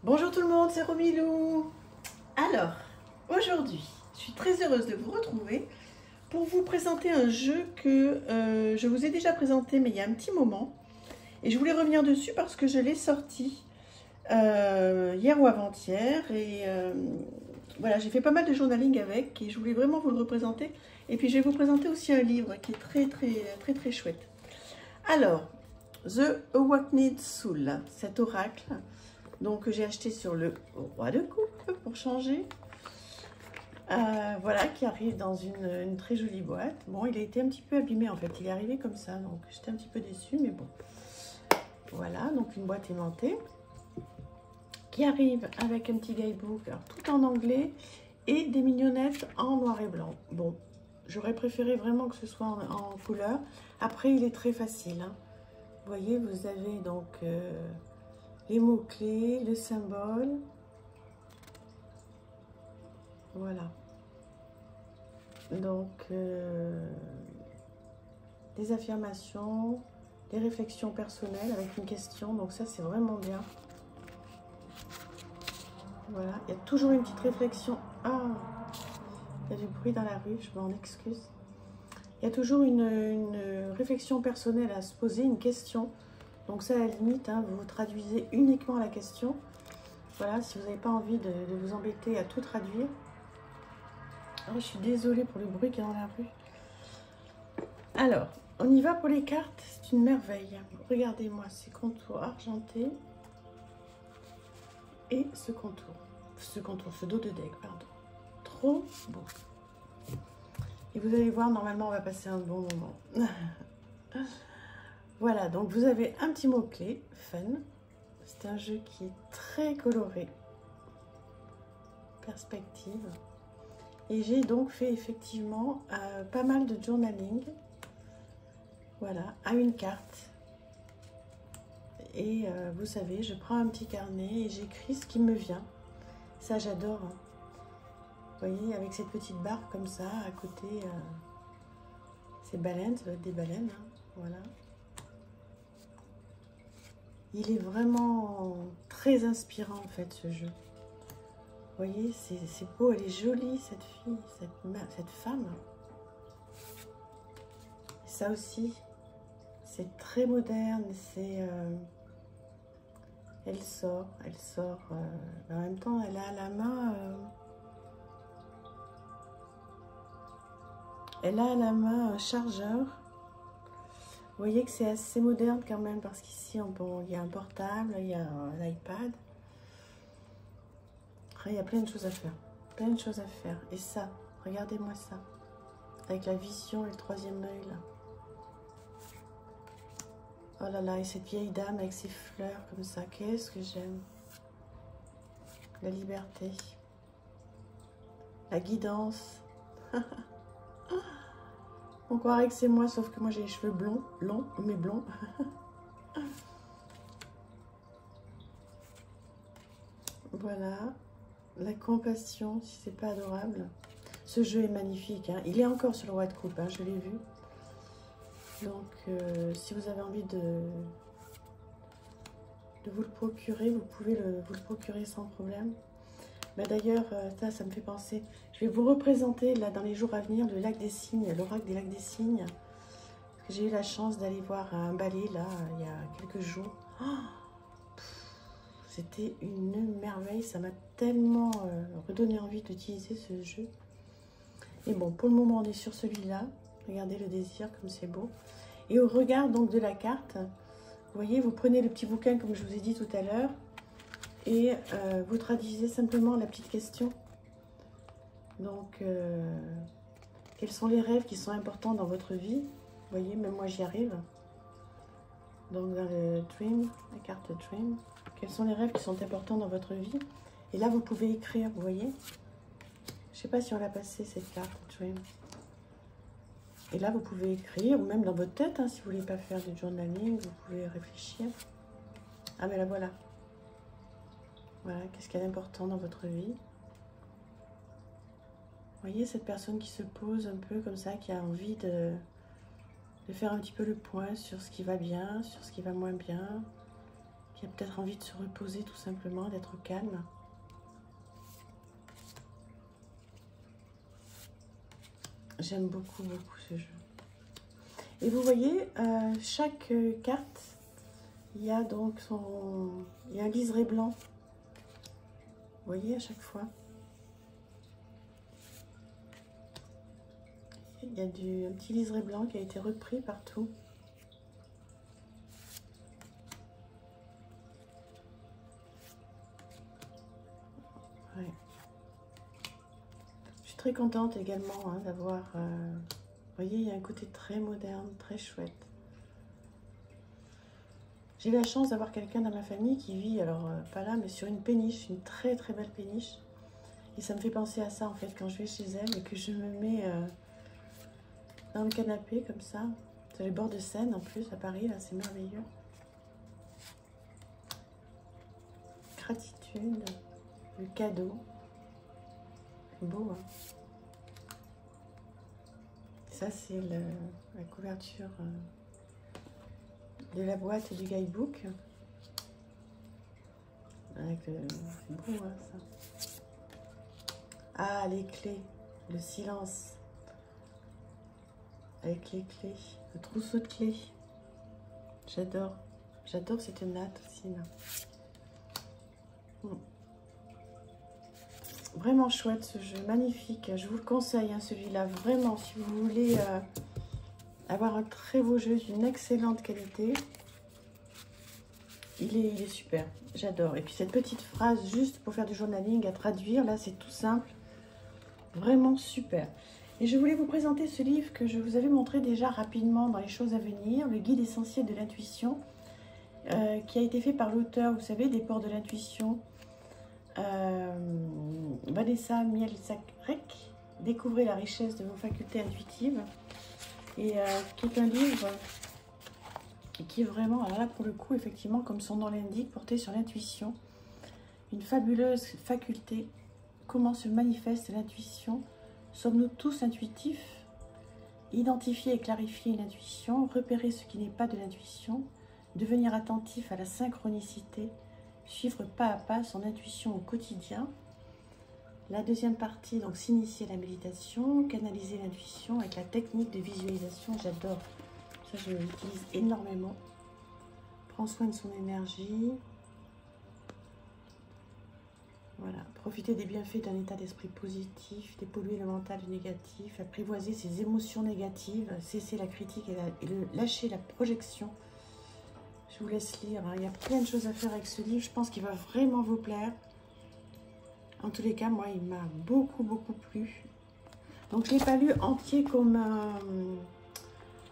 Bonjour tout le monde, c'est Romilou. Alors, aujourd'hui, je suis très heureuse de vous retrouver pour vous présenter un jeu que je vous ai déjà présenté, mais il y a un petit moment. Et je voulais revenir dessus parce que je l'ai sorti hier ou avant-hier. Et voilà, j'ai fait pas mal de journaling avec et je voulais vraiment vous le représenter. Et puis je vais vous présenter aussi un livre qui est très chouette. Alors, The Awakened Soul, cet oracle. Donc j'ai acheté sur le roi de coupe pour changer. Voilà, qui arrive dans une très jolie boîte. Bon, il a été un petit peu abîmé en fait. Il est arrivé comme ça, donc j'étais un petit peu déçue, mais bon. Voilà, donc une boîte aimantée qui arrive avec un petit guidebook, alors, tout en anglais et des mignonnettes en noir et blanc. Bon, j'aurais préféré vraiment que ce soit en couleur. Après, il est très facile, hein. Vous voyez, vous avez donc les mots-clés, le symbole. Voilà. Donc, des affirmations, des réflexions personnelles avec une question. Donc ça, c'est vraiment bien. Voilà. Il y a toujours une petite réflexion. Ah, il y a du bruit dans la rue, je m'en excuse. Il y a toujours une réflexion personnelle à se poser, une question. Donc ça, à la limite, hein, vous traduisez uniquement la question. Voilà, si vous n'avez pas envie de vous embêter à tout traduire. Oh, je suis désolée pour le bruit qu'il y a dans la rue. Alors, on y va pour les cartes. C'est une merveille. Regardez-moi ces contours argentés. Et ce contour. Ce dos de deck, pardon. Trop beau. Et vous allez voir, normalement, on va passer un bon moment. Voilà, donc vous avez un petit mot-clé, fun. C'est un jeu qui est très coloré. Perspective. Et j'ai donc fait effectivement pas mal de journaling. Voilà, à une carte. Et vous savez, je prends un petit carnet et j'écris ce qui me vient. Ça, j'adore. Hein. Vous voyez, avec cette petite barre comme ça, à côté, ces baleines, ça doit être des baleines. Hein. Voilà. Il est vraiment très inspirant, en fait, ce jeu. Vous voyez, c'est beau, elle est jolie, cette fille, cette femme. Et ça aussi, c'est très moderne, c'est... elle sort. En même temps, elle a à la main... elle a à la main un chargeur. Vous voyez que c'est assez moderne quand même, parce qu'ici, bon, il y a un portable, il y a un iPad. Il y a plein de choses à faire. Plein de choses à faire. Et ça, regardez-moi ça. Avec la vision et le troisième œil, là. Oh là là, et cette vieille dame avec ses fleurs comme ça. Qu'est-ce que j'aime. La liberté. La guidance. On croirait que c'est moi, sauf que moi j'ai les cheveux blonds, longs, mais blonds. Voilà. La compassion, si c'est pas adorable. Ce jeu est magnifique. Hein. Il est encore sur le roi de coupe, hein, je l'ai vu. Donc, si vous avez envie de vous le procurer, vous pouvez vous le procurer sans problème. Bah, d'ailleurs, ça me fait penser. Je vais vous représenter là dans les jours à venir le lac des cygnes, l'oracle des lacs des cygnes. J'ai eu la chance d'aller voir un ballet là il y a quelques jours. Oh, c'était une merveille. Ça m'a tellement redonné envie d'utiliser ce jeu. Et bon, pour le moment, on est sur celui-là. Regardez le désir, comme c'est beau. Et au regard donc de la carte, vous voyez, vous prenez le petit bouquin comme je vous ai dit tout à l'heure et vous traduisez simplement la petite question. Donc, quels sont les rêves qui sont importants dans votre vie? Vous voyez, même moi j'y arrive. Donc dans le Dream, la carte Dream, quels sont les rêves qui sont importants dans votre vie? Et là, vous pouvez écrire, vous voyez. Je ne sais pas si on l'a passé cette carte Dream. Et là, vous pouvez écrire, ou même dans votre tête, hein, si vous ne voulez pas faire du journaling, vous pouvez réfléchir. Ah, mais là, voilà. Voilà, qu'est-ce qu'il y a d'important dans votre vie? Vous voyez, cette personne qui se pose un peu comme ça, qui a envie de faire un petit peu le point sur ce qui va bien, sur ce qui va moins bien, qui a peut-être envie de se reposer tout simplement, d'être calme. J'aime beaucoup, beaucoup ce jeu. Et vous voyez, chaque carte, il y a donc il y a un liseré blanc. Vous voyez, à chaque fois. Il y a un petit liseré blanc qui a été repris partout. Ouais. Je suis très contente également hein, d'avoir... vous voyez, il y a un côté très moderne, très chouette. J'ai eu la chance d'avoir quelqu'un dans ma famille qui vit, alors pas là, mais sur une péniche, une très très belle péniche. Et ça me fait penser à ça en fait, quand je vais chez elle et que je me mets dans le canapé comme ça. C'est les bords de Seine en plus à Paris, là c'est merveilleux. Gratitude, le cadeau. C'est beau hein. Ça c'est la couverture de la boîte du guidebook. Avec le... C'est beau hein, ça. Ah les clés, le silence. Avec les clés, le trousseau de clés. J'adore. J'adore cette natte aussi là. Vraiment chouette ce jeu, magnifique. Je vous le conseille hein, celui-là, vraiment. Si vous voulez avoir un très beau jeu d'une excellente qualité, il est super. J'adore. Et puis cette petite phrase juste pour faire du journaling à traduire, là c'est tout simple. Vraiment super. Et je voulais vous présenter ce livre que je vous avais montré déjà rapidement dans les choses à venir, le guide essentiel de l'intuition, qui a été fait par l'auteur, vous savez, des ports de l'intuition, Vanessa Mielczarek, Découvrez la richesse de vos facultés intuitives, et qui est un livre qui est vraiment, alors là pour le coup, effectivement, comme son nom l'indique, porté sur l'intuition, une fabuleuse faculté. Comment se manifeste l'intuition? Sommes-nous tous intuitifs? Identifier et clarifier l'intuition, repérer ce qui n'est pas de l'intuition, devenir attentif à la synchronicité, suivre pas à pas son intuition au quotidien. La deuxième partie, donc s'initier à la méditation, canaliser l'intuition avec la technique de visualisation, j'adore. Ça, je l'utilise énormément. Prends soin de son énergie. Voilà, profiter des bienfaits d'un état d'esprit positif, dépolluer le mental du négatif, apprivoiser ses émotions négatives, cesser la critique et lâcher la projection. Je vous laisse lire, hein. Il y a plein de choses à faire avec ce livre, je pense qu'il va vraiment vous plaire. En tous les cas, moi, il m'a beaucoup, beaucoup plu. Donc, je ne l'ai pas lu entier comme...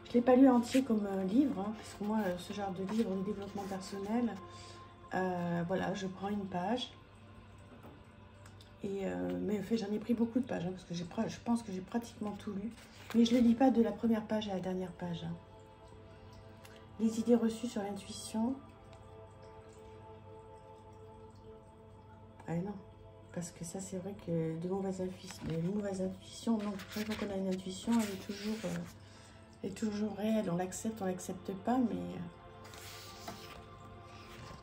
je l'ai pas lu entier comme livre, hein, parce que moi, ce genre de livre de développement personnel, voilà, je prends une page. Et, mais en fait, j'en ai pris beaucoup de pages, hein, parce que je pense que j'ai pratiquement tout lu. Mais je ne le lis pas de la première page à la dernière page. Hein. Les idées reçues sur l'intuition. Ah non, parce que ça, c'est vrai que les mauvaises intuitions, non, chaque fois qu'on a une intuition, elle est toujours réelle. On l'accepte pas, mais...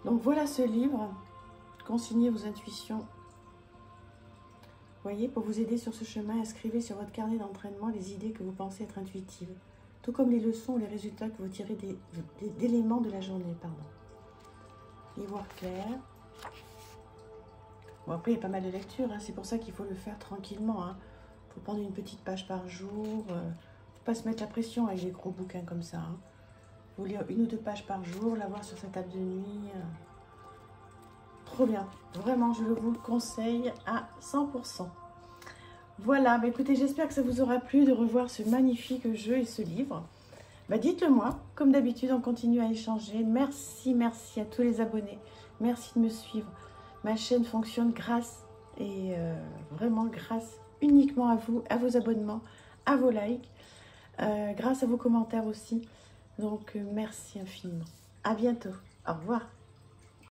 Donc voilà ce livre. Consignez vos intuitions. Voyez, pour vous aider sur ce chemin, inscrivez sur votre carnet d'entraînement les idées que vous pensez être intuitives, tout comme les leçons ou les résultats que vous tirez d'éléments de la journée. Y voir clair. Bon, après, il y a pas mal de lectures, hein, c'est pour ça qu'il faut le faire tranquillement. Il faut prendre une petite page par jour. Faut pas se mettre la pression avec des gros bouquins comme ça. Hein. Faut lire 1 ou 2 pages par jour, l'avoir sur sa table de nuit. Trop bien, vraiment, je vous le conseille à 100%. Voilà, bah écoutez, j'espère que ça vous aura plu de revoir ce magnifique jeu et ce livre. Bah dites-le moi, comme d'habitude, on continue à échanger. Merci, merci à tous les abonnés. Merci de me suivre. Ma chaîne fonctionne grâce, et vraiment grâce uniquement à vous, à vos abonnements, à vos likes, grâce à vos commentaires aussi. Donc, merci infiniment. À bientôt. Au revoir.